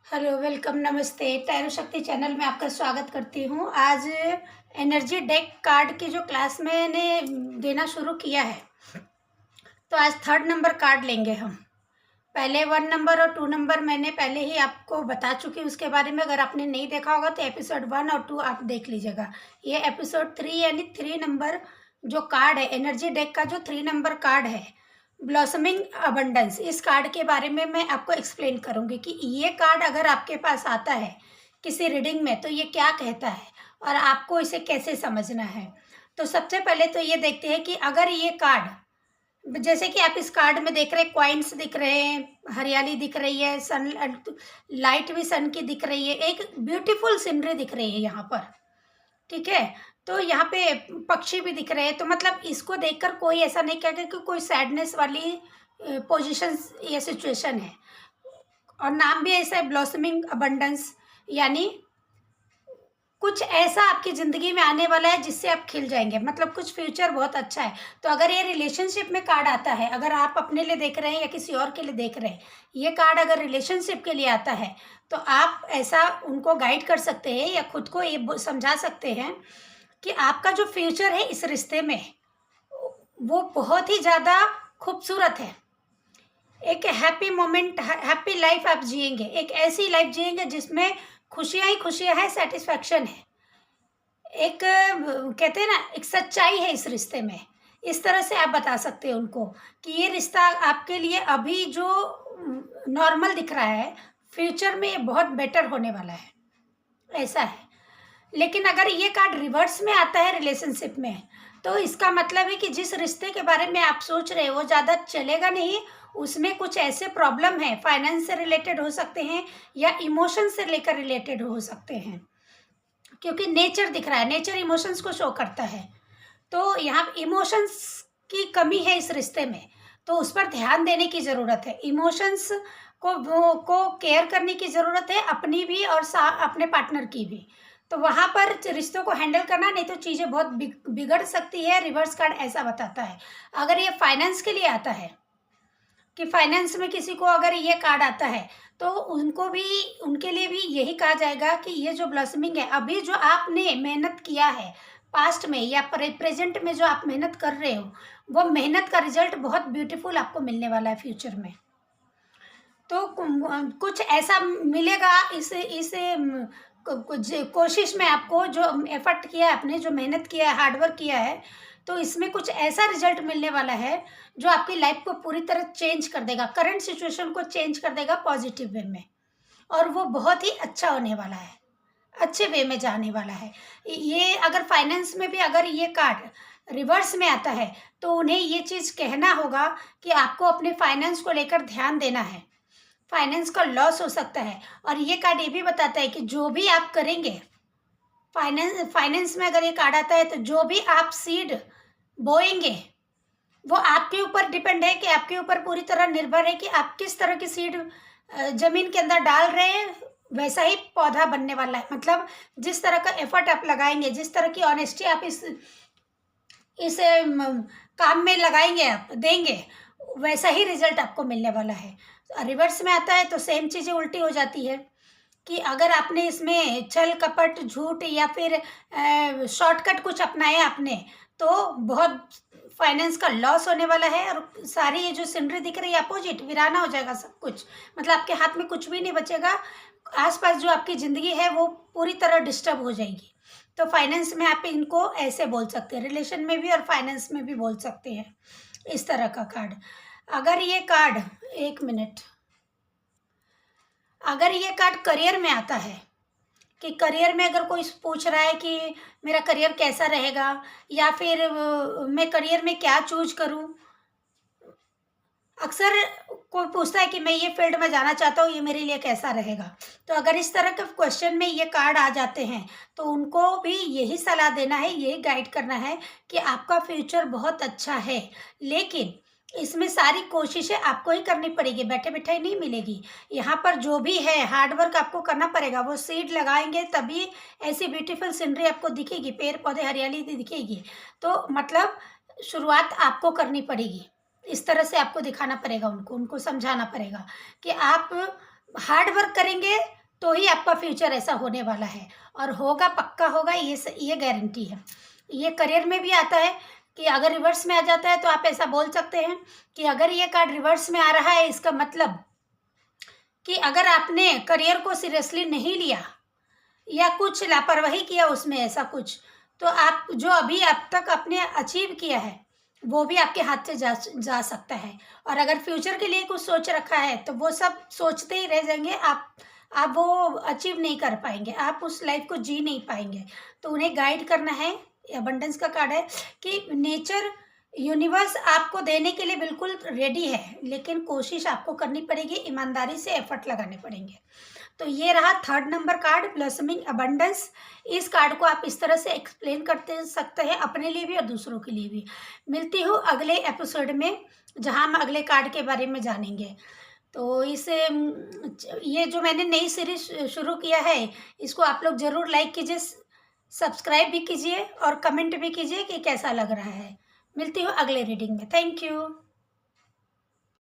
Hello, welcome, नमस्ते। Tarot शक्ति channel में आपका स्वागत करती हूँ। आज एनर्जी डेक कार्ड की जो क्लास मैंने देना शुरू किया है, तो आज 3rd नंबर कार्ड लेंगे हम। पहले 1 नंबर और 2 नंबर मैंने पहले ही आपको बता चुकी हूँ उसके बारे में। अगर आपने नहीं देखा होगा तो एपिसोड 1 और 2 आप देख लीजिएगा। ये एपिसोड 3 यानी 3 नंबर जो कार्ड है, एनर्जी डेक का जो 3 नंबर कार्ड है, ब्लॉसमिंग अबंडेंस, इस कार्ड के बारे में मैं आपको एक्सप्लेन करूंगी कि ये कार्ड अगर आपके पास आता है किसी रीडिंग में तो ये क्या कहता है और आपको इसे कैसे समझना है। तो सबसे पहले तो ये देखते हैं कि अगर ये कार्ड, जैसे कि आप इस कार्ड में देख रहे हैं, कॉइन्स दिख रहे हैं, हरियाली दिख रही है, सन लाइट भी सन की दिख रही है, एक ब्यूटीफुल सीनरी दिख रही है यहाँ पर। ठीक है, तो यहाँ पे पक्षी भी दिख रहे हैं। तो मतलब इसको देखकर कोई ऐसा नहीं कहेगा कि कोई सैडनेस वाली पोजीशन या सिचुएशन है। और नाम भी ऐसा है, ब्लॉसमिंग अबंडेंस, यानी कुछ ऐसा आपकी ज़िंदगी में आने वाला है जिससे आप खिल जाएंगे, मतलब कुछ फ्यूचर बहुत अच्छा है। तो अगर ये रिलेशनशिप में कार्ड आता है, अगर आप अपने लिए देख रहे हैं या किसी और के लिए देख रहे हैं, ये कार्ड अगर रिलेशनशिप के लिए आता है तो आप ऐसा उनको गाइड कर सकते हैं या खुद को ये समझा सकते हैं कि आपका जो फ्यूचर है इस रिश्ते में वो बहुत ही ज़्यादा खूबसूरत है। एक हैप्पी मोमेंट, हैप्पी लाइफ आप जिएंगे, एक ऐसी लाइफ जिएंगे जिसमें खुशियाँ ही खुशियाँ है, सेटिस्फैक्शन है, एक कहते हैं ना, एक सच्चाई है इस रिश्ते में। इस तरह से आप बता सकते हैं उनको कि ये रिश्ता आपके लिए अभी जो नॉर्मल दिख रहा है, फ्यूचर में ये बहुत बेटर होने वाला है, ऐसा है। लेकिन अगर ये कार्ड रिवर्स में आता है रिलेशनशिप में, तो इसका मतलब है कि जिस रिश्ते के बारे में आप सोच रहे हो वो ज़्यादा चलेगा नहीं, उसमें कुछ ऐसे प्रॉब्लम है, फाइनेंस से रिलेटेड हो सकते हैं या इमोशन से लेकर रिलेटेड हो सकते हैं, क्योंकि नेचर दिख रहा है, नेचर इमोशंस को शो करता है। तो यहाँ इमोशंस की कमी है इस रिश्ते में, तो उस पर ध्यान देने की ज़रूरत है। इमोशंस को केयर करने की ज़रूरत है, अपनी भी और अपने पार्टनर की भी। तो वहाँ पर रिश्तों को हैंडल करना, नहीं तो चीज़ें बहुत बिगड़ सकती है। रिवर्स कार्ड ऐसा बताता है। अगर ये फाइनेंस के लिए आता है कि फाइनेंस में किसी को अगर ये कार्ड आता है तो उनको भी, उनके लिए भी यही कहा जाएगा कि ये जो ब्लॉसमिंग है, अभी जो आपने मेहनत किया है पास्ट में या प्रेजेंट में जो आप मेहनत कर रहे हो, वो मेहनत का रिजल्ट बहुत ब्यूटीफुल आपको मिलने वाला है फ्यूचर में। तो कुछ ऐसा मिलेगा इस कोशिश में, आपको जो एफर्ट किया है आपने, जो मेहनत किया है, हार्डवर्क किया है, तो इसमें कुछ ऐसा रिजल्ट मिलने वाला है जो आपकी लाइफ को पूरी तरह चेंज कर देगा, करंट सिचुएशन को चेंज कर देगा पॉजिटिव वे में। और वो बहुत ही अच्छा होने वाला है, अच्छे वे में जाने वाला है। ये अगर फाइनेंस में भी अगर ये कार्ड रिवर्स में आता है तो उन्हें ये चीज़ कहना होगा कि आपको अपने फाइनेंस को लेकर ध्यान देना है, फाइनेंस का लॉस हो सकता है। और ये कार्ड ये भी बताता है कि जो भी आप करेंगे, फाइनेंस में अगर ये कार्ड आता है तो जो भी आप सीड बोएंगे वो आपके ऊपर डिपेंड है, कि आपके ऊपर पूरी तरह निर्भर है कि आप किस तरह की सीड जमीन के अंदर डाल रहे हैं, वैसा ही पौधा बनने वाला है। मतलब जिस तरह का एफर्ट आप लगाएंगे, जिस तरह की ऑनेस्टी आप इस काम में लगाएंगे, आप देंगे, वैसा ही रिजल्ट आपको मिलने वाला है। रिवर्स में आता है तो सेम चीज़ें उल्टी हो जाती है कि अगर आपने इसमें छल कपट, झूठ या फिर शॉर्टकट कुछ अपनाया आपने, तो बहुत फाइनेंस का लॉस होने वाला है। और सारी ये जो सीनरी दिख रही है अपोजिट, वीराना हो जाएगा सब कुछ, मतलब आपके हाथ में कुछ भी नहीं बचेगा। आसपास जो आपकी ज़िंदगी है वो पूरी तरह डिस्टर्ब हो जाएगी। तो फाइनेंस में आप इनको ऐसे बोल सकते हैं, रिलेशन में भी और फाइनेंस में भी बोल सकते हैं, इस तरह का कार्ड। अगर ये कार्ड, एक मिनट, अगर ये कार्ड करियर में आता है कि करियर में अगर कोई पूछ रहा है कि मेरा करियर कैसा रहेगा या फिर मैं करियर में क्या चूज करूं, अक्सर कोई पूछता है कि मैं ये फील्ड में जाना चाहता हूँ, ये मेरे लिए कैसा रहेगा। तो अगर इस तरह के क्वेश्चन में ये कार्ड आ जाते हैं तो उनको भी यही सलाह देना है, यही गाइड करना है कि आपका फ्यूचर बहुत अच्छा है, लेकिन इसमें सारी कोशिशें आपको ही करनी पड़ेगी, बैठे बैठे नहीं मिलेगी। यहाँ पर जो भी है हार्डवर्क आपको करना पड़ेगा। वो सीड लगाएंगे तभी ऐसी ब्यूटीफुल सीनरी आपको दिखेगी, पेड़ पौधे, हरियाली दिखेगी। तो मतलब शुरुआत आपको करनी पड़ेगी, इस तरह से आपको दिखाना पड़ेगा, उनको समझाना पड़ेगा कि आप हार्ड वर्क करेंगे तो ही आपका फ्यूचर ऐसा होने वाला है, और होगा, पक्का होगा, ये गारंटी है। ये करियर में भी आता है कि अगर रिवर्स में आ जाता है तो आप ऐसा बोल सकते हैं कि अगर ये कार्ड रिवर्स में आ रहा है, इसका मतलब कि अगर आपने करियर को सीरियसली नहीं लिया या कुछ लापरवाही किया उसमें, ऐसा कुछ, तो आप जो अभी अब तक आपने अचीव किया है वो भी आपके हाथ से जा सकता है। और अगर फ्यूचर के लिए कुछ सोच रखा है तो वो सब सोचते ही रह जाएंगे, आप वो अचीव नहीं कर पाएंगे, आप उस लाइफ को जी नहीं पाएंगे। तो उन्हें गाइड करना है, अबंडेंस का कार्ड है कि नेचर, यूनिवर्स आपको देने के लिए बिल्कुल रेडी है, लेकिन कोशिश आपको करनी पड़ेगी, ईमानदारी से एफर्ट लगाने पड़ेंगे। तो ये रहा third number card, blossoming abundance. इस कार्ड को आप इस तरह से एक्सप्लेन करते सकते हैं अपने लिए भी और दूसरों के लिए भी। मिलती हूँ अगले एपिसोड में, जहाँ हम अगले कार्ड के बारे में जानेंगे। तो ये जो मैंने नई सीरीज शुरू किया है, इसको आप लोग ज़रूर लाइक कीजिए, सब्सक्राइब भी कीजिए और कमेंट भी कीजिए कि कैसा लग रहा है। मिलती हूँ अगले रीडिंग में। Thank you.